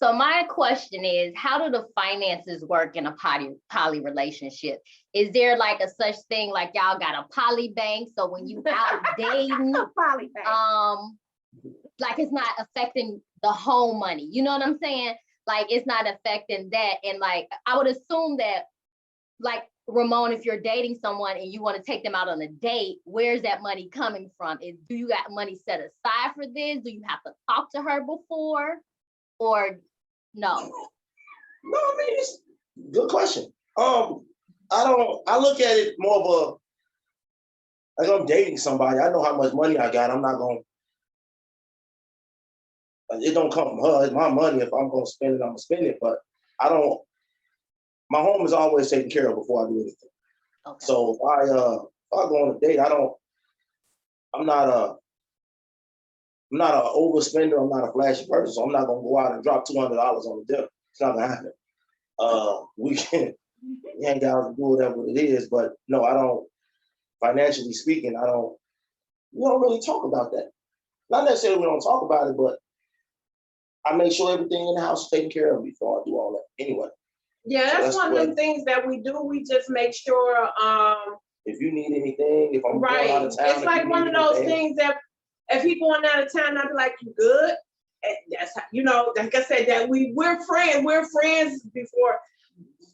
So my question is, how do the finances work in a poly relationship? Is there like a such thing like y'all got a poly bank? So when you out dating, Poly bank. like it's not affecting the home money. You know what I'm saying? Like it's not affecting that. And like I would assume that, like Ramon, if you're dating someone and you want to take them out on a date, where's that money coming from? Do you got money set aside for this? Do you have to talk to her before, or no? No, I mean, it's a good question. I look at it more of a, like I'm dating somebody. I know how much money I got. I'm not going, it don't come from her. It's my money. If I'm going to spend it, I'm going to spend it. But my home is always taken care of before I do anything. Okay. So if I go on a date, I'm not an overspender. I'm not a flashy person. So I'm not going to go out and drop $200 on the dinner. It's not going to happen. We can hang out and do whatever it is, but no, I don't, financially speaking, we don't really talk about that. Not necessarily we don't talk about it, but I make sure everything in the house is taken care of before I do all that anyway. Yeah, that's one of them things that we do. We just make sure, if you need anything, if I'm going out of town. It's like one of those things that if he going out of town, I'd be like, you good? And that's how, like I said, that we're friends before.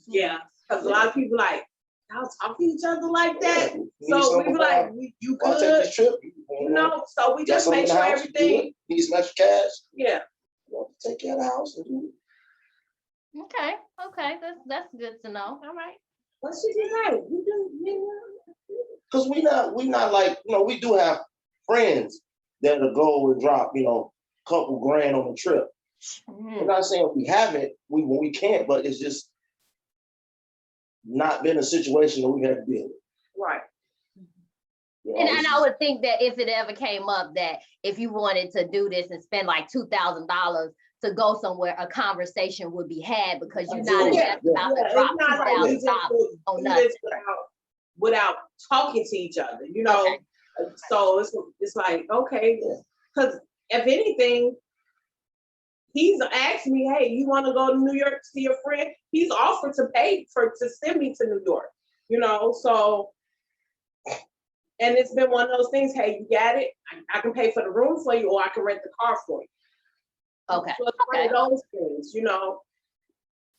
Yeah, because a lot of people like, y'all talk to each other like that. Yeah, so we be like, you good? Take this trip, so we just make sure everything. Need some extra cash? Yeah. Take care of the house and do it. Okay, that's good to know. All right. What should you like? Because we not like, we do have friends that'll go and drop, couple grand on the trip. Mm-hmm. I'm not saying we haven't, we can't, but it's just not been a situation that we've had to deal with. Right. And I would think that if it ever came up that if you wanted to do this and spend like $2,000 to go somewhere, a conversation would be had because you're not just about to drop $2,000 on nothing. Without talking to each other, Okay. So it's like, okay, because if anything, he's asked me, hey, you want to go to New York to see your friend? He's offered to pay to send me to New York, so, and it's been one of those things, hey, you got it? I can pay for the room for you, or I can rent the car for you. Okay. So it's one of those things,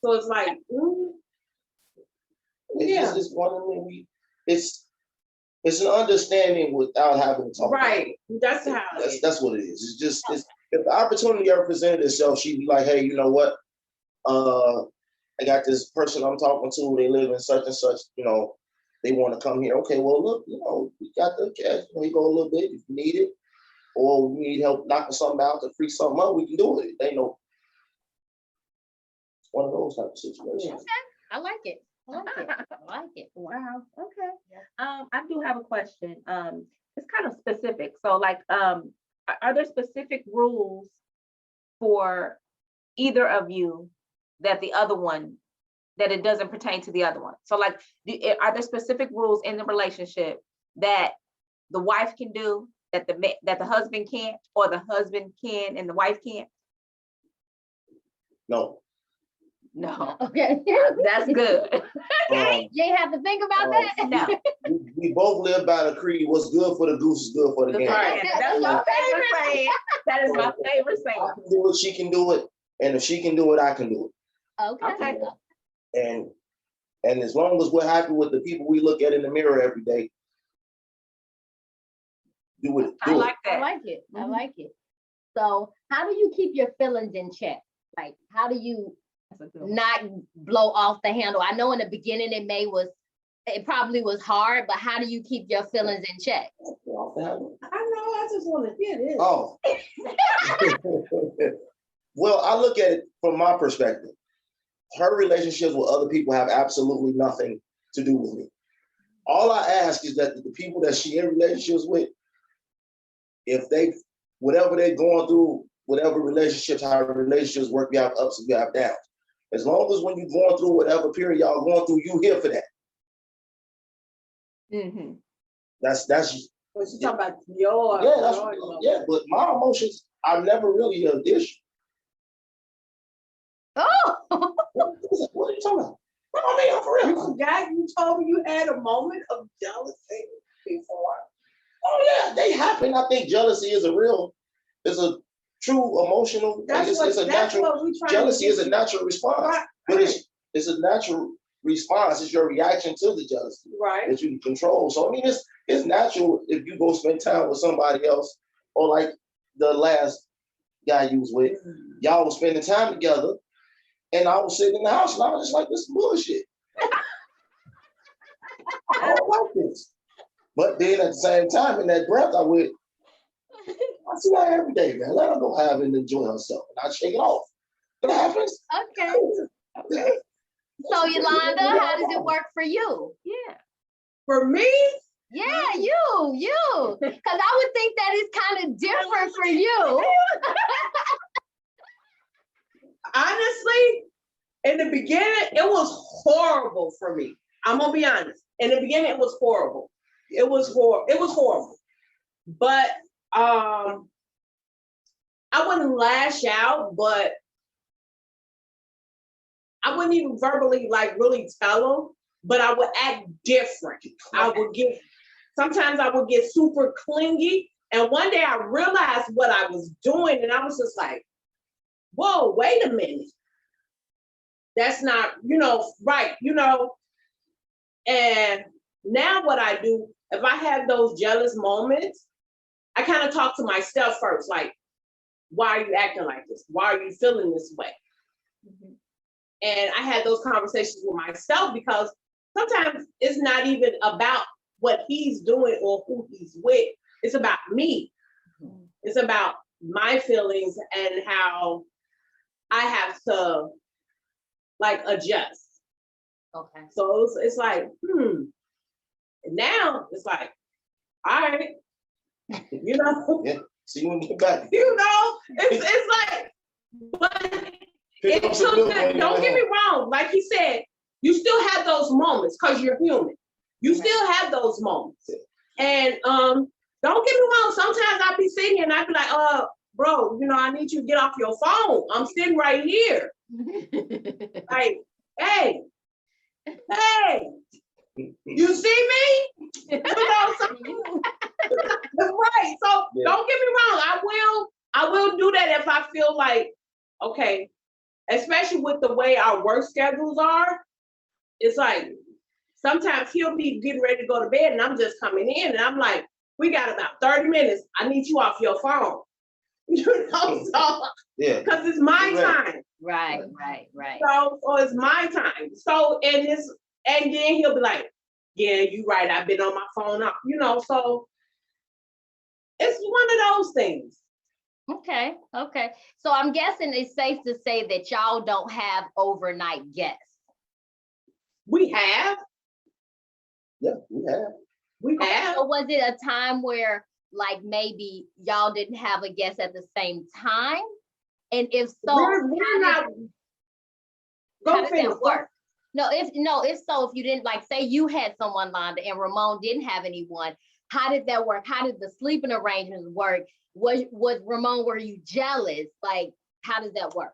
So it's like, it's just one of them. It's an understanding without having to talk. Right. That's how. That's what it is. It's just if the opportunity ever presented itself, she'd be like, hey, you know what? I got this person I'm talking to. They live in such and such. They want to come here. Okay, well, look, we got the cash. We go a little bit if you need it, or we need help knocking something out to free something up. We can do it. They know. It's one of those type of situations. Okay, I like it. I like it. Wow. Okay. Yeah. I do have a question. It's kind of specific. So, like, are there specific rules for either of you that it doesn't pertain to the other one? So, like, are there specific rules in the relationship that the wife can do that the husband can't, or the husband can and the wife can't? No. Okay. That's good. You ain't have to think about that. No. We both live by the creed, what's good for the goose is good for the gander. Right. That's my favorite saying. That is my favorite saying. I can do it, she can do it, and if she can do it, I can do it. Okay. And as long as we're happy with the people we look at in the mirror every day, do it. I like it. Mm-hmm. I like it. So how do you keep your feelings in check? Like, how do you not blow off the handle? I know in the beginning it probably was hard, but how do you keep your feelings in check? I know, I just want to hear this. Oh. Well, I look at it from my perspective. Her relationships with other people have absolutely nothing to do with me. All I ask is that the people that she in relationships with, if whatever they're going through, whatever relationships, how relationships work, we have ups and we have downs. As long as when you're going through whatever period y'all going through, you here for that. Mm-hmm. That's what you talking about? Your but my emotions are never really an issue. like, what are you talking about? No, I mean, I'm for You real. forgot you told me you had a moment of jealousy before. Oh yeah, they happen. I think jealousy is a true emotional. It's a natural. Jealousy is a natural response, Right. but it's a natural response. It's your reaction to the jealousy Right. that you can control. So I mean, it's natural if you go spend time with somebody else, or like the last guy you was with, y'all was spending time together, and I was sitting in the house and I was just like, this is bullshit. I don't like this. But then at the same time, in that breath, I see her every day, man. Let her go have and enjoy herself. And I shake it off. It happens. Okay. Okay. So Yolanda, how does it work for you? Yeah. For me, Yeah, you. Because I would think that is kind of different for you. honestly, in the beginning, it was horrible for me. I'm gonna be honest. In the beginning, it was horrible. It was horrible. But I wouldn't lash out, but I wouldn't even verbally like really tell them, but I would act different. Sometimes I would get super clingy. And one day I realized what I was doing, and I was just like, whoa, wait a minute. That's not, right, And now what I do, if I have those jealous moments, I kind of talk to myself first, like, why are you acting like this? Why are you feeling this way? Mm-hmm. And I had those conversations with myself because sometimes it's not even about what he's doing or who he's with. It's about me. Mm-hmm. It's about my feelings and how I have to like adjust. Okay. So it's like, And now it's like, all right, Yeah. See you when you get back. It's like, but it took that, don't get me wrong, like he said, you still have those moments because you're human. You still have those moments. And don't get me wrong, sometimes I'll be sitting here and I'll be like, bro, I need you to get off your phone. I'm sitting right here. Like, hey, you see me? Right. So don't get me wrong. I will do that if I feel like, okay, especially with the way our work schedules are. It's like sometimes he'll be getting ready to go to bed and I'm just coming in and I'm like, we got about 30 minutes. I need you off your phone. So yeah, because it's my time. Right. So it's my time. So and then he'll be like, yeah, you right. I've been on my phone up, so it's one of those things. Okay. So I'm guessing it's safe to say that y'all don't have overnight guests. We have. Yeah, we have. So was it a time where like maybe y'all didn't have a guest at the same time? And if so, how does that work? If you didn't, like, say you had someone, Londa, and Ramon didn't have anyone, how did that work? How did the sleeping arrangements work? Was Ramon, were you jealous? Like, how does that work?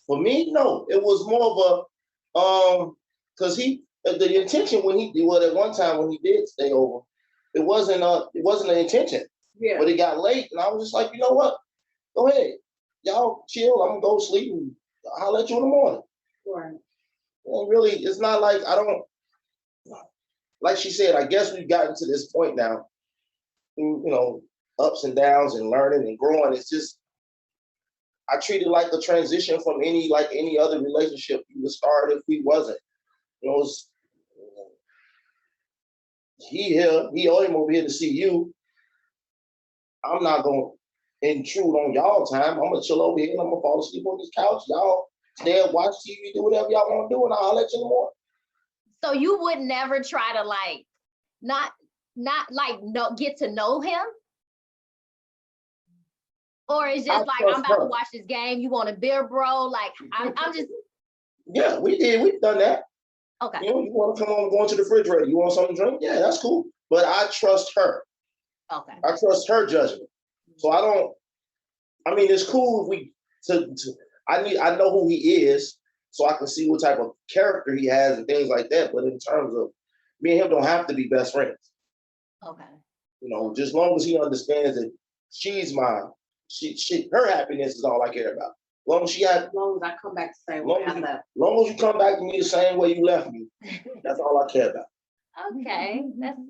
For me, no. It was more of a because the intention when at one time when he did stay over, it wasn't an intention. Yeah. But it got late, and I was just like, you know what? Go ahead, y'all chill. I'm gonna go sleep, and I'll let you in the morning. Right. And really, it's not like I don't. Like she said, I guess we've gotten to this point now. Ups and downs and learning and growing. It's just I treat it like a transition from any other relationship you would start if we wasn't. He only over here to see you. I'm not gonna intrude on y'all time. I'm gonna chill over here and I'm gonna fall asleep on this couch. Y'all stay and watch TV, do whatever y'all want to do, and I'll let you in the morning. So you would never try to get to know him? Or it's just like, I'm about to watch this game, you want a beer, bro? Like, I'm just. Yeah, we did. We've done that. Okay. You want to come on, go into the refrigerator. You want something to drink? Yeah, that's cool. But I trust her. Okay. I trust her judgment. So it's cool if I know who he is. so I can see what type of character he has and things like that. But in terms of me and him don't have to be best friends. Okay. You know, just long as he understands that she's her happiness is all I care about. Long as as long as I come back the same way I left. Long as you come back to me the same way you left me, that's all I care about. Okay,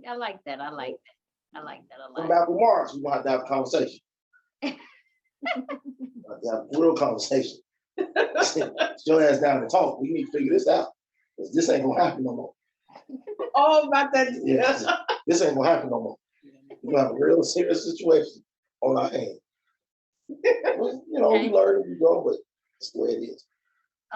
I like that. I like that. I like that a lot. Come back with Mars, we're gonna have to have a conversation. Have to have a real conversation. Sit your ass down and talk. We need to figure this out. Because this ain't gonna happen no more. All about that. Yeah, this ain't gonna happen no more. We're gonna have a real serious situation on our hands. You know, we learn as we go, but that's the way it is.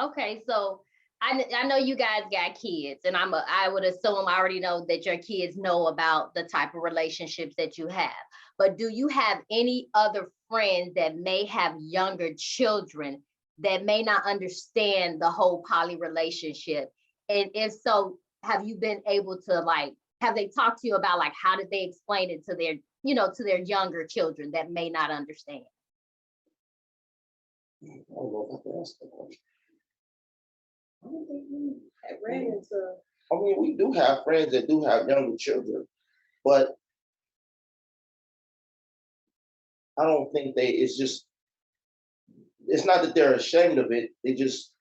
Okay, so I know you guys got kids, and I would assume I already know that your kids know about the type of relationships that you have. But do you have any other friends that may have younger children that may not understand the whole poly relationship? And if so, have you been able to, like, have they talked to you about, like, how did they explain it to their, to their younger children that may not understand? I don't know if I can answer that question. I don't think we have ran into. I mean, we do have friends that do have younger children, but I don't think it's not that they're ashamed of it. They just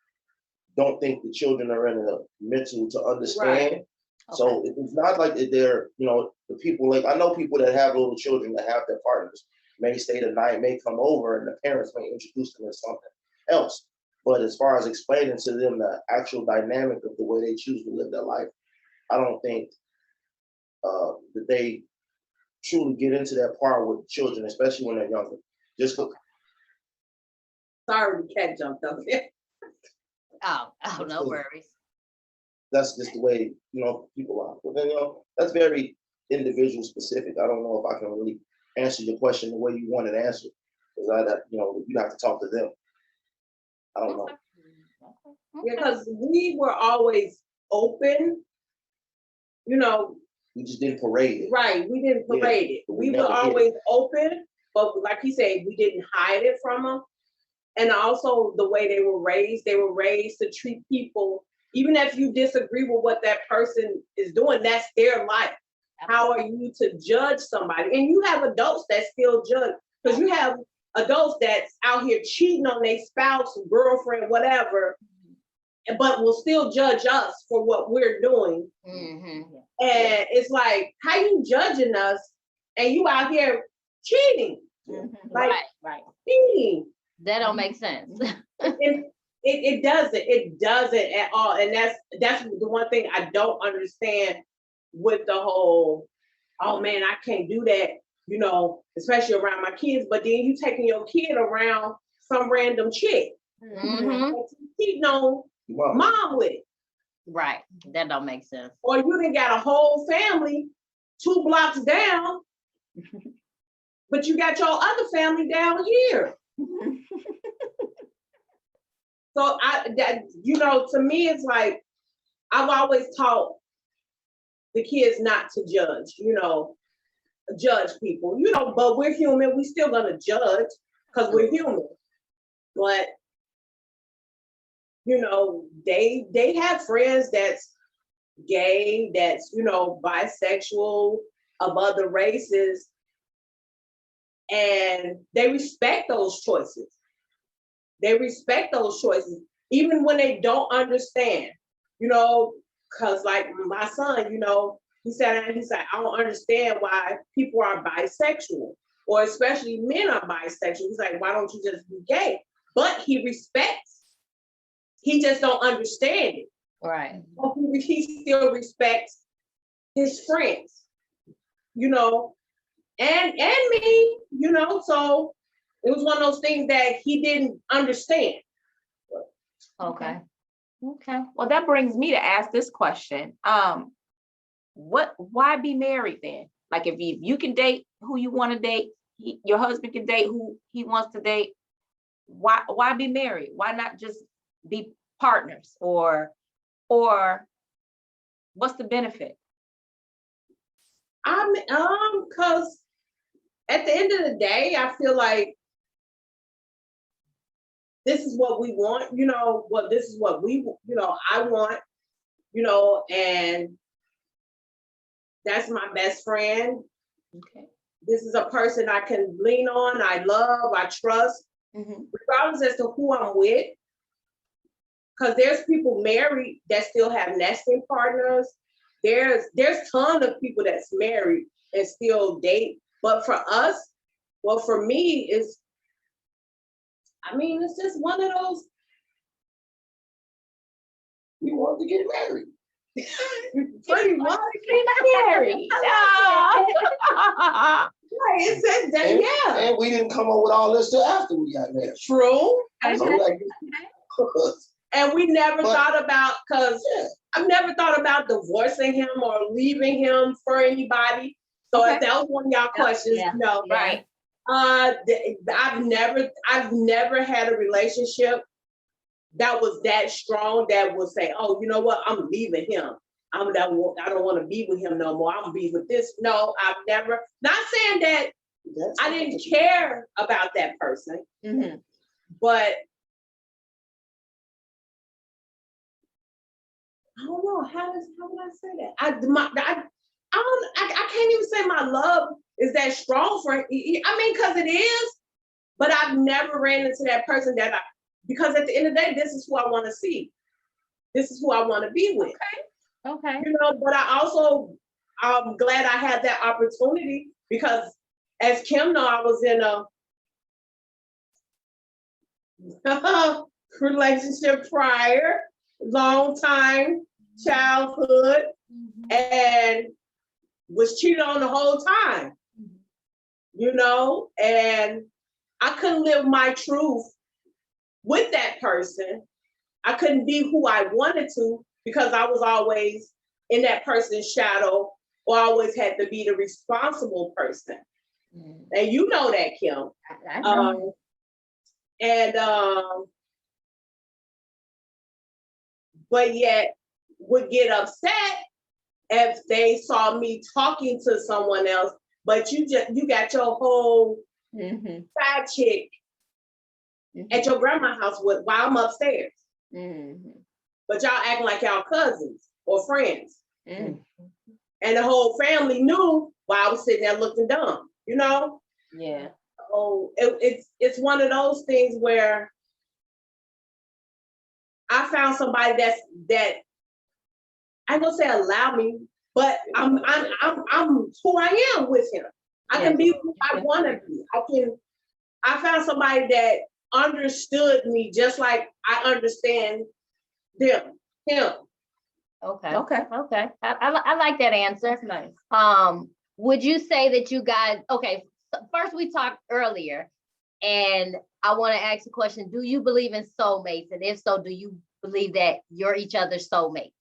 don't think the children are in a mental to understand. Right. Okay. So it's not like that they're, the people, like I know people that have little children that have their partners may stay the night, may come over, and the parents may introduce them to something else. But as far as explaining to them the actual dynamic of the way they choose to live their life, I don't think that they truly get into that part with children, especially when they're younger. Just for, Sorry, the cat jumped up there. Oh, no worries. That's just the way, people are. But then, that's very individual specific. I don't know if I can really answer your question the way you want it answered, because you have to talk to them. I don't know. Yeah, because we were always open, We just didn't parade it. Right, we didn't parade it. We were always open, but like you said, we didn't hide it from them. And also the way they were raised to treat people, even if you disagree with what that person is doing, that's their life. How are you to judge somebody? And you have adults that still judge, because you have adults that's out here cheating on their spouse, girlfriend, whatever, but will still judge us for what we're doing. Mm-hmm. And it's like, how you judging us and you out here cheating? Mm-hmm. Like, right. cheating. That don't make sense. It doesn't at all. And that's the one thing I don't understand with the whole, oh man, I can't do that, especially around my kids. But then you taking your kid around some random chick. Mm-hmm. Cheating on mom with. Right. That don't make sense. Or you done got a whole family 2 blocks down, but you got your other family down here. So to me, it's like, I've always taught the kids not to judge, judge people, but we're human. We still gonna judge because we're human. But, they have friends that's gay, that's, bisexual, of other races, and they respect those choices. Even when they don't understand, because like my son, he said, I don't understand why people are bisexual, or especially men are bisexual. He's like, why don't you just be gay? But he respects. He just don't understand it. Right. He still respects his friends, and me, so it was one of those things that he didn't understand. Okay. Well, that brings me to ask this question. Why be married then? Like, if you can date who you want to date, your husband can date who he wants to date, why be married? Why not just be partners? Or what's the benefit? Because at the end of the day, I feel like this is what we want, this is what I want, and that's my best friend. Okay. This is a person I can lean on, I love, I trust, regardless as to who I'm with. Because there's people married that still have nesting partners. There's tons of people that's married and still date. But for us, well, for me, it's just one of those. You want to get married. Pretty much. Married. Right, it says that, yeah. And we didn't come up with all this till after we got married. True. So like, And we never thought about, because I've never thought about divorcing him or leaving him for anybody. So if that was one of y'all questions, no. Right. I've never had a relationship that was that strong that would say, oh, you know what, I'm leaving him. I don't want to be with him no more. I'm gonna be with this. No, I've never, not saying that I didn't care about that person, but I don't know, how would I say that? I can't even say my love is that strong for him. Because it is, but I've never ran into that person because at the end of the day, this is who I want to see. This is who I want to be with. Okay. But I'm glad I had that opportunity, because as Kim know, I was in a relationship prior, long time, childhood, and was cheated on the whole time, and I couldn't live my truth with that person. I couldn't be who I wanted to, because I was always in that person's shadow, or always had to be the responsible person. And you know that, Kim. I know. But yet would get upset if they saw me talking to someone else, but you got your whole side chick at your grandma's house while I'm upstairs. But y'all acting like y'all cousins or friends. And the whole family knew while I was sitting there looking dumb, Yeah. Oh, it's one of those things where I found somebody that I ain't gonna say allow me, but I'm who I am with him. I can be who I want to be. I found somebody that understood me just like I understand him. Okay. Okay. I like that answer. That's nice. Would you say that you guys, first we talked earlier, and I want to ask a question. Do you believe in soulmates? And if so, do you believe that you're each other's soulmates?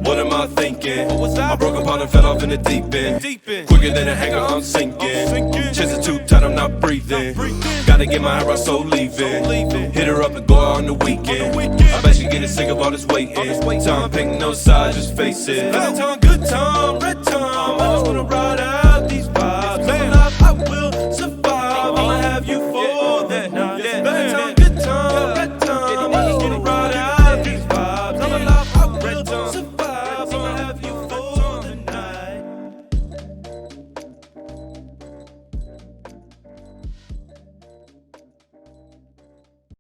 What am I thinking? I broke apart and fell off in the deep end. Quicker than a hanger, I'm sinking. Chest is too tight, I'm not breathing. Gotta get my hair out, so leaving. Hit her up and go out on the weekend. I bet she getting sick of all this waiting. Time, pick no side, just face it. Bad time, good time, red time. I just wanna ride out.